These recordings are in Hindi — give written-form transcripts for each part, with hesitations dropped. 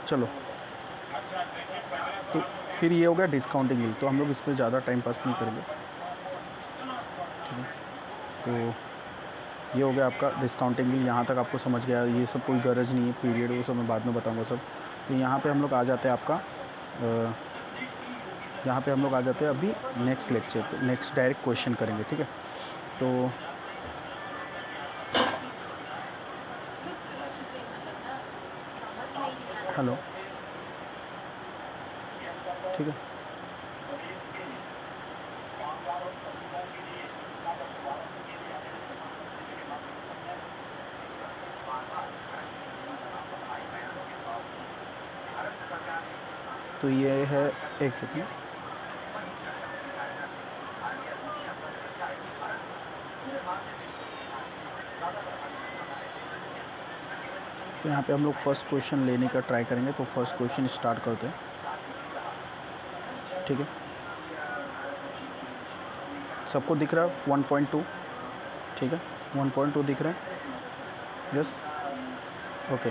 चलो, तो फिर ये हो गया डिस्काउंटिंग यील्ड, तो हम लोग इसमें ज़्यादा टाइम पास नहीं करेंगे, ठीक है। तो ये हो गया आपका डिस्काउंटिंग यील्ड, यहाँ तक आपको समझ गया, ये सब कोई गरज नहीं है, पीरियड वो सब मैं बाद में बताऊँगा सब। तो यहाँ पे हम लोग आ जाते हैं आपका यहाँ पे हम लोग आ जाते हैं अभी नेक्स्ट लेक्चर पे, नेक्स्ट डायरेक्ट क्वेश्चन करेंगे, ठीक है। तो हेलो, ठीक है। तो ये है, एक सेकेंड, तो यहाँ पे हम लोग फर्स्ट क्वेश्चन लेने का ट्राई करेंगे। तो फर्स्ट क्वेश्चन स्टार्ट करते हैं, ठीक है। सबको दिख रहा है 1.2, ठीक है, 1.2 दिख रहा है, यस, ओके।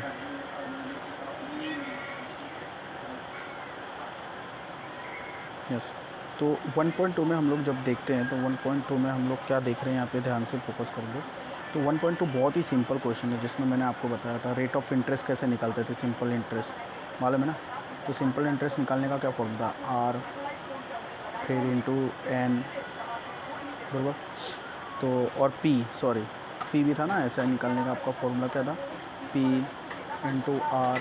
यस, तो 1.2 में हम लोग जब देखते हैं तो 1.2 में हम लोग क्या देख रहे हैं, यहाँ पे ध्यान से फोकस करेंगे। तो 1.2 बहुत ही सिंपल क्वेश्चन है, जिसमें मैंने आपको बताया था रेट ऑफ इंटरेस्ट कैसे निकालते थे, सिंपल इंटरेस्ट मालूम है ना। तो सिंपल इंटरेस्ट निकालने का क्या फॉर्मूला, आर फिर इंटू एन, बराबर। तो और पी, सॉरी पी भी था ना, ऐसा निकालने का आपका फॉर्मूला क्या था, P into R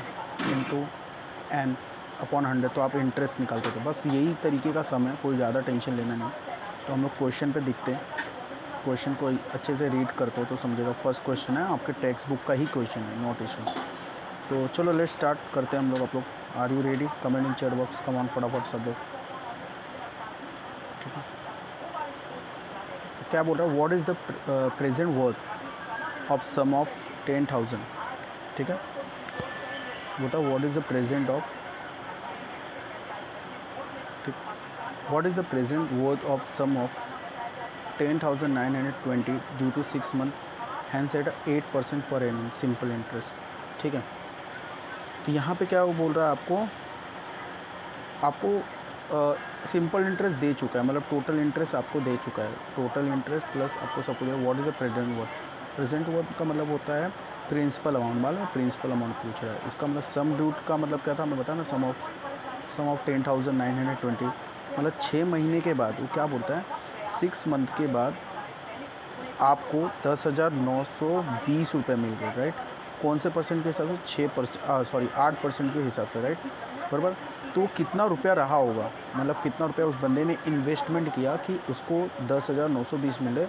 into N upon 100। तो आप इंटरेस्ट निकालते थे, बस यही तरीके का सम है, कोई ज़्यादा टेंशन लेना नहीं। तो हम लोग क्वेश्चन पे दिखते हैं, क्वेश्चन को अच्छे से रीड करते हो तो समझेगा। फर्स्ट क्वेश्चन है आपके टेक्स्ट बुक का ही क्वेश्चन है, नोट इशू। तो चलो लेट स्टार्ट करते हैं हम लोग। आप लोग are you ready, comment in chat box, come on फटाफट सब लोग, ठीक है। तो क्या बोल रहा है, what is the present worth of sum of 10,000, ठीक है। बताओ what is the present of, ठीक, what is the present worth of sum of 10,920 due to 6 month, hence at 8% per annum simple interest, ठीक है। तो यहाँ पे क्या वो बोल रहा है, आपको सिंपल इंटरेस्ट दे चुका है, मतलब टोटल इंटरेस्ट आपको दे चुका है, टोटल इंटरेस्ट प्लस आपको सब कुछ। What is the present worth, present worth का मतलब होता है प्रिंसिपल अमाउंट, मालूम है, प्रिंसिपल अमाउंट पूछ रहा है। इसका मतलब सम ड्यूट का मतलब क्या था, मैं बताया ना, सम ऑफ 10,920, मतलब 6 महीने के बाद वो क्या बोलता है, 6 मंथ के बाद आपको 10,920 रुपये मिल गए, राइट। कौन से परसेंट के हिसाब से, 8% के हिसाब से, राइट, बराबर। तो कितना रुपया रहा होगा, मतलब कितना रुपया उस बंदे ने इन्वेस्टमेंट किया कि उसको 10,920 मिले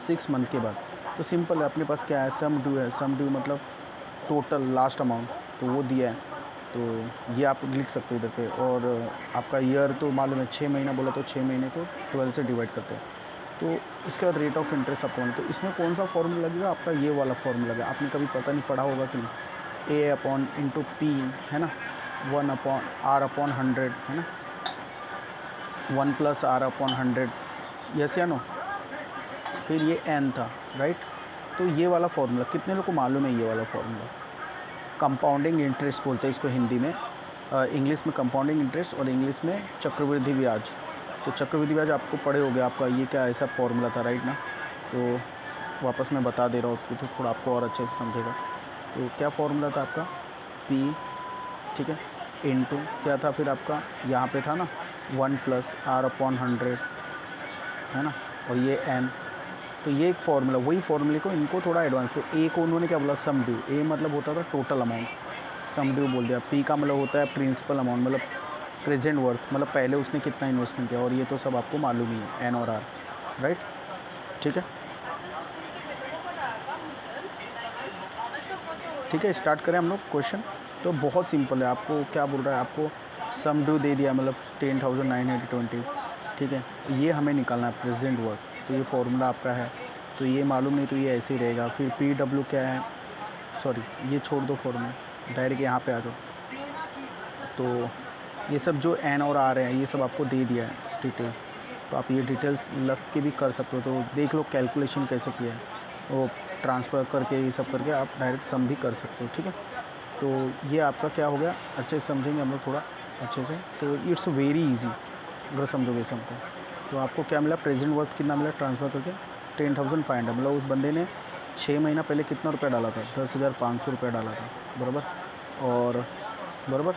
6 मंथ के बाद। तो सिंपल है, अपने पास क्या है, सम ड्यू है, सम ड्यू मतलब टोटल लास्ट अमाउंट, तो वो दिया है। तो ये आप लिख सकते हो इधर पे। और आपका ईयर तो मालूम है, 6 महीना बोला तो 6 महीने को 12 से डिवाइड करते हैं। तो इसके बाद रेट ऑफ इंटरेस्ट आपको, तो इसमें कौन सा फॉर्मूला लगेगा, आपका ये वाला फॉर्मूला लगेगा। आपने कभी पता नहीं पढ़ा होगा कि नहीं, ए अपॉन इंटू पी, है ना, 1 अपॉन आर अपॉन 100, है ना, 1 प्लस आर अपॉन 100, यस या नो। फिर ये एन था, राइट। तो ये वाला फॉर्मूला कितने लोग को मालूम है, ये वाला फॉर्मूला कंपाउंडिंग इंटरेस्ट बोलते हैं इसको हिंदी में, इंग्लिश में कंपाउंडिंग इंटरेस्ट और इंग्लिश में चक्रवृद्धि ब्याज। तो चक्रवृद्धि ब्याज आपको पढ़े होगे, आपका ये क्या ऐसा फॉर्मूला था, राइट ना। तो वापस मैं बता दे रहा हूँ तो थोड़ा आपको और अच्छे से समझेगा। तो क्या फॉर्मूला था आपका, पी, ठीक है, इनटू क्या था फिर आपका, यहाँ पे था ना 1 प्लस आर अपॉन 100, है ना, और ये एन। तो ये एक फार्मूला, वही फार्मूले को इनको थोड़ा एडवांस। तो ए को उन्होंने क्या बोला, सम ड्यू, ए मतलब होता था टोटल अमाउंट, सम ड्यू बोल दिया। पी का मतलब होता है प्रिंसिपल अमाउंट, मतलब प्रेजेंट वर्थ, मतलब पहले उसने कितना इन्वेस्टमेंट किया, और ये तो सब आपको मालूम ही है, एन और आर, राइट, ठीक है। ठीक है, स्टार्ट करें हम लोग क्वेश्चन। तो बहुत सिंपल है, आपको क्या बोल रहा है, आपको सम ड्यू दे दिया, मतलब 10,920, ठीक है। ये हमें निकालना है प्रेजेंट वर्थ, तो ये फॉर्मूला आपका है। तो ये मालूम नहीं तो ये ऐसे ही रहेगा। फिर पी डब्ल्यू क्या है, सॉरी ये छोड़ दो फॉर्मूला, डायरेक्ट यहाँ पे आ जाओ। तो ये सब जो एन और आर है, ये सब आपको दे दिया है डिटेल्स, तो आप ये डिटेल्स लग के भी कर सकते हो। तो देख लो कैलकुलेशन कैसे किया है, वो ट्रांसफ़र करके ये सब करके आप डायरेक्ट सम भी कर सकते हो, ठीक है। तो ये आपका क्या हो गया, अच्छे से समझेंगे हम लोग थोड़ा अच्छे से, तो इट्स वेरी इजी अगर समझोगे सबको। तो आपको क्या मिला, प्रेजेंट वर्थ कितना मिला ट्रांसफ़र करके 10,500, मतलब उस बंदे ने 6 महीना पहले कितना रुपया डाला था, 10,500 रुपया डाला था, बराबर, और बराबर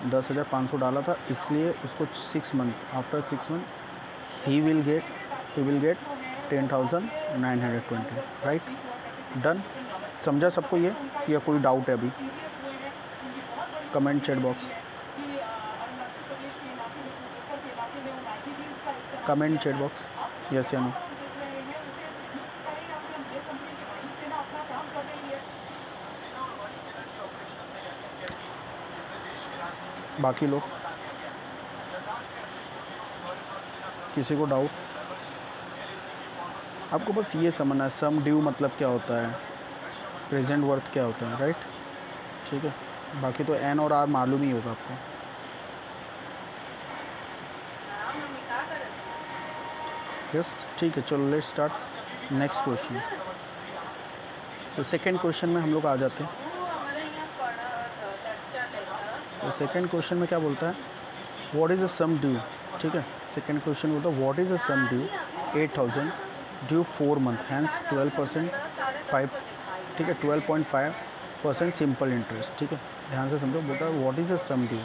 10,500 डाला था, इसलिए उसको 6 month, after 6 month he will get 10,920, right, done. समझा सबको ये, या कोई डाउट है अभी? Comment chat box, comment chat box, yes या नो। बाकी लोग, किसी को डाउट? आपको बस ये समझना है सम ड्यू मतलब क्या होता है, प्रेजेंट वर्थ क्या होता है, राइट, ठीक है। बाकी तो एन और आर मालूम ही होगा आपको। यस, ठीक है, चलो लेट्स स्टार्ट नेक्स्ट क्वेश्चन। तो सेकंड क्वेश्चन में हम लोग आ जाते हैं। तो सेकंड क्वेश्चन में क्या बोलता है, what is a sum due, ठीक है। सेकंड क्वेश्चन बोलता है what is a sum due 8,000 due 4 month, hence 12% 5, ठीक है, 12.5% सिंपल इंटरेस्ट, ठीक है। ध्यान से समझो, बोलता है what is a sum due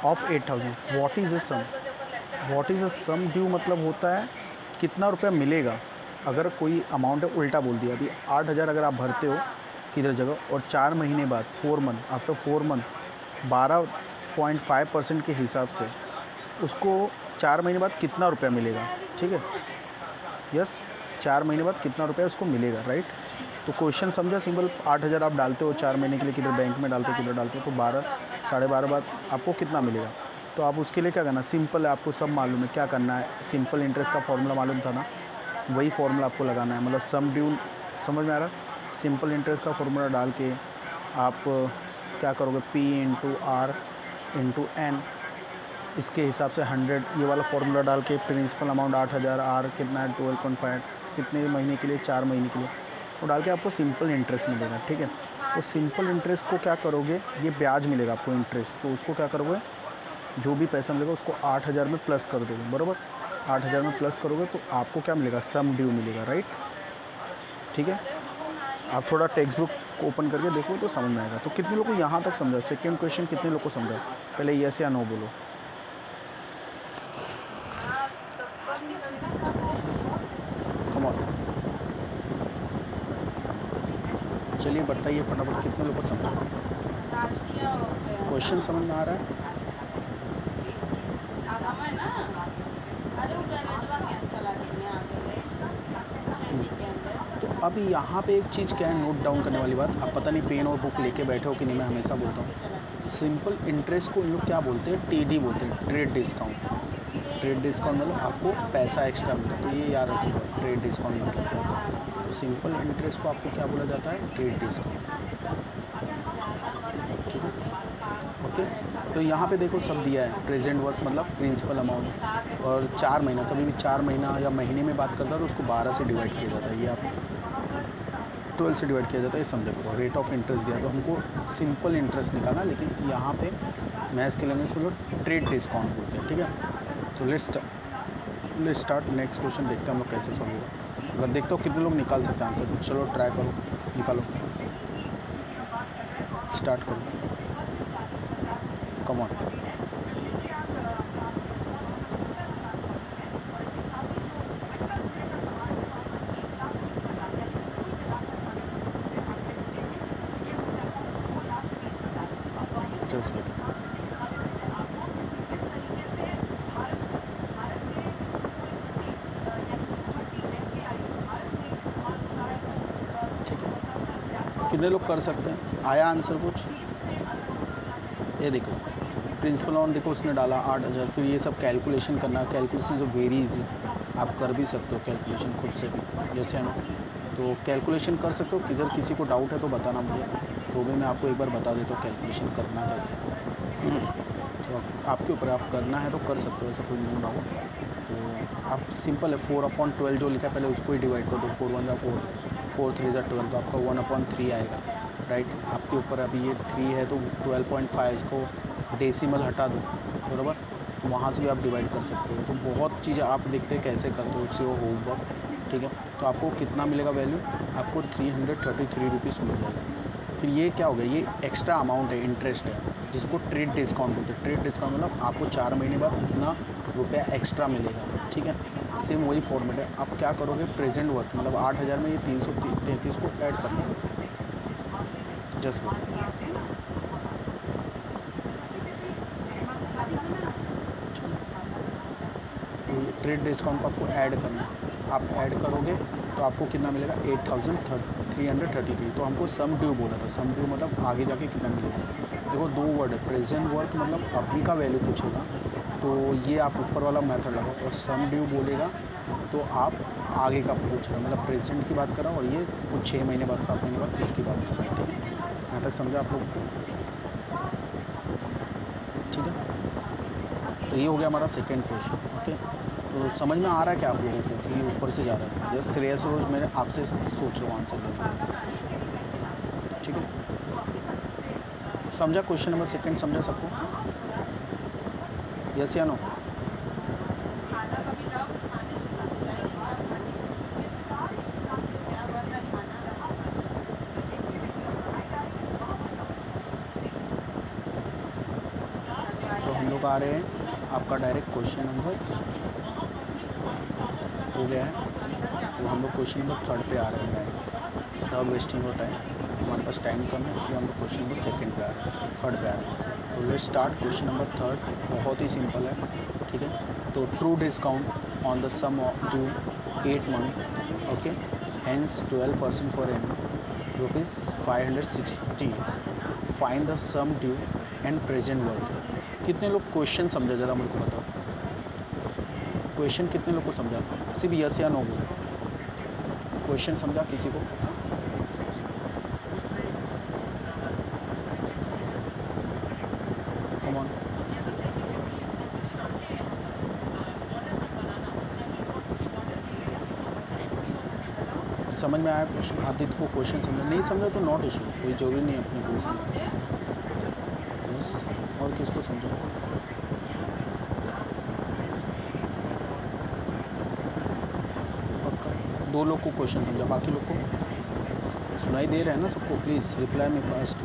of 8,000, what is a sum, what is a sum due मतलब होता है कितना रुपया मिलेगा। अगर कोई अमाउंट है, उल्टा बोल दिया, अभी 8,000 अगर आप भरते हो किधर जगह, और 4 महीने बाद 4 मंथ, आफ्टर 4 मंथ 12.5% के हिसाब से उसको 4 महीने बाद कितना रुपया मिलेगा, ठीक है, यस, 4 महीने बाद कितना रुपया उसको मिलेगा, राइट। तो क्वेश्चन समझा, सिंपल, 8,000 आप डालते हो 4 महीने के लिए, किधर बैंक में डालते हो, किधर डालते हो, तो 12 साढ़े 12 बाद आपको कितना मिलेगा। तो आप उसके लिए क्या करना, सिंपल है, आपको सब मालूम है क्या करना है, सिंपल इंटरेस्ट का फॉर्मूला मालूम था ना, वही फॉर्मूला आपको लगाना है, मतलब सम ड्यू, समझ में आ रहा, सिंपल इंटरेस्ट का फॉर्मूला डाल के आप क्या करोगे, P into R into N, इसके हिसाब से 100, ये वाला फॉर्मूला डाल के प्रिंसिपल अमाउंट 8,000, आर कितना है 12.5, कितने महीने के लिए, 4 महीने के लिए, वो डाल के आपको सिंपल इंटरेस्ट मिलेगा, ठीक है। तो सिंपल इंटरेस्ट को क्या करोगे, ये ब्याज मिलेगा आपको इंटरेस्ट, तो उसको क्या करोगे, जो भी पैसा मिलेगा उसको 8,000 में प्लस कर दोगे, बराबर, 8,000 में प्लस करोगे तो आपको क्या मिलेगा, सम ड्यू मिलेगा, राइट, ठीक है। आप थोड़ा टेक्स्ट बुक ओपन करके देखो तो समझ में आएगा। तो कितने लोग को यहाँ तक समझा, सेकेंड क्वेश्चन कितने लोग को समझा, पहले यस या नो बोलो। कम ऑन, चलिए बताइए फटाफट, कितने लोग को समझा, क्वेश्चन समझ में आ रहा है? तो अब यहाँ पे एक चीज़ क्या है नोट डाउन करने वाली बात, आप पता नहीं पेन और बुक लेके बैठे हो कि नहीं, मैं हमेशा बोलता हूँ सिंपल इंटरेस्ट को इन लोग क्या बोलते हैं, TD बोलते हैं, ट्रेड डिस्काउंट। ट्रेड डिस्काउंट मतलब आपको पैसा एक्स्ट्रा मिला, तो ये याद रखिएगा, ट्रेड डिस्काउंट मतलब क्या होता है। तो सिंपल इंटरेस्ट को आपको क्या बोला जाता है, ट्रेड डिस्काउंट, ठीक है, ओके। तो यहाँ पे देखो सब दिया है, प्रेजेंट वर्थ मतलब प्रिंसिपल अमाउंट, और 4 महीना, कभी भी 4 महीना या महीने में बात करता है तो उसको 12 से डिवाइड किया जाता है, ये आप 12 से डिवाइड किया जाता है, ये समझ करो। रेट ऑफ इंटरेस्ट दिया, तो हमको सिंपल इंटरेस्ट निकालना, लेकिन यहाँ पे मैथ्स के लैंग्वेज में लोग ट्रेड डिस्काउंट बोलते हैं, ठीक है। तो लेट्स स्टार्ट नेक्स्ट क्वेश्चन, देखते हैं हम लोग कैसे सॉल्व होगा। अगर देखते हो कितने लोग निकाल सकते हैं आंसर, चलो ट्राई करो, निकालो, स्टार्ट करो, कम ऑन। जस्ट वेट, ठीक है, कितने लोग कर सकते हैं, आया आंसर कुछ? ये देखो प्रिंसिपल अमाउंट देखो उसने डाला 8,000, फिर ये सब कैलकुलेशन करना, कैलकुलेशन जो वेरी इजी, आप कर भी सकते हो कैलकुलेशन खुद से भी, जैसे है ना, तो कैलकुलेशन कर सकते हो। किधर किसी को डाउट है तो बताना मुझे, तो भी मैं आपको एक बार बता देता हूँ कैलकुलेशन करना कैसे। तो आपके ऊपर, आप करना है तो कर सकते हो, ऐसा कोई नो डाउट। तो आप सिंपल है, 4/12 जो लिखा है पहले उसको ही डिवाइड कर दो, 4 1 जा 4, 4 3 जा 12, तो आपका 1/3 आएगा, राइट। आपके ऊपर अभी ये 3 है तो 12.5 इसको डेसिमल हटा दो, बराबर, तो वहाँ से भी आप डिवाइड कर सकते हो। तो बहुत चीज़ें आप देखते हैं कैसे करते हो, इट्स योर होमवर्क, ठीक है। तो आपको कितना मिलेगा वैल्यू, आपको 333 रुपीज़ मिल जाएगा। फिर ये क्या हो गया, ये एक्स्ट्रा अमाउंट है, इंटरेस्ट है, जिसको ट्रेड डिस्काउंट बोलते हैं। ट्रेड डिस्काउंट मतलब आपको 4 महीने बाद इतना रुपया एक्स्ट्रा मिलेगा, ठीक है। सेम वही फॉर्मेट है। आप क्या करोगे, प्रेजेंट वर्थ मतलब 8000 में ये 333 को ऐड करना है, जस्ट तो ट्रेड डिस्काउंट को आपको ऐड करना है। आप ऐड करोगे तो आपको कितना मिलेगा, 8333। तो हमको सम ड्यू बोला था, सम ड्यू मतलब आगे जाके कितना मिलेगा। देखो 2 वर्ड है, प्रेजेंट वर्थ मतलब अभी का वैल्यू पूछेगा तो ये आप ऊपर वाला मेथड लगाओ, और सम ड्यू बोलेगा तो आप आगे का पूछ रहे हो, मतलब प्रेजेंट की बात कर रहा हूँ, और ये कुछ 6 महीने बाद 7 महीने बाद इसकी बात कर रहा है, ठीक है। यहाँ तक समझा आप लोग को, ठीक है। तो ये हो गया हमारा सेकेंड क्वेश्चन, ओके। तो समझ में आ रहा है क्या आप लोगों को कि ऊपर से जा रहा है, जस्ट श्रेयस रोज मैंने आपसे सोच रहा हूँ आंसर देने के लिए, ठीक है। समझा क्वेश्चन नंबर सेकेंड, समझा सबको, यस या नो। तो हम लोग आ रहे हैं आपका डायरेक्ट क्वेश्चन नंबर हो गया है, तो हम लोग क्वेश्चन नंबर 3 पे आ रहे हैं direct, without wasting your time. हमारे पास टाइम कम है, इसलिए हम लोग क्वेश्चन नंबर 2 पे आ रहे हैं, 3 पे आ रहे हैं। तो लेट्स स्टार्ट क्वेश्चन नंबर 3, बहुत ही सिंपल है, ठीक है। तो true discount on the sum due 8 month, okay, hence 12% पर annum, ₹560। Find the sum due and present worth. कितने लोग क्वेश्चन समझा, ज़रा मेरे को बताओ, क्वेश्चन कितने लोग को समझा, सिर्फ यस या नो बोलो, क्वेश्चन समझा किसी को। कम ऑन, समझ में आया क्वेश्चन, आदित्य को क्वेश्चन समझा, नहीं समझा तो नॉट इशू, कोई जरूरी नहीं अपने को समझ, यस। और किसको समझा, पक्का 2 लोग को क्वेश्चन समझा, बाकी लोग को सुनाई दे रहा है ना सबको, प्लीज़ रिप्लाई में फास्ट।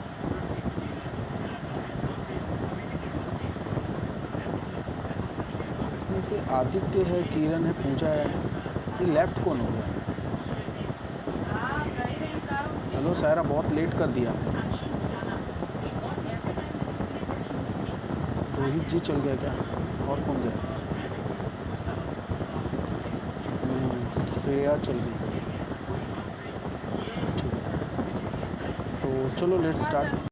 इसमें से आदित्य है, किरण है, पूजा है, ये लेफ्ट कौन हो गया। हेलो सायरा, बहुत लेट कर दिया, रोहित जी चल गया क्या, और कौन गया, श्रेया चल गई, ठीक। तो चलो लेट्स स्टार्ट।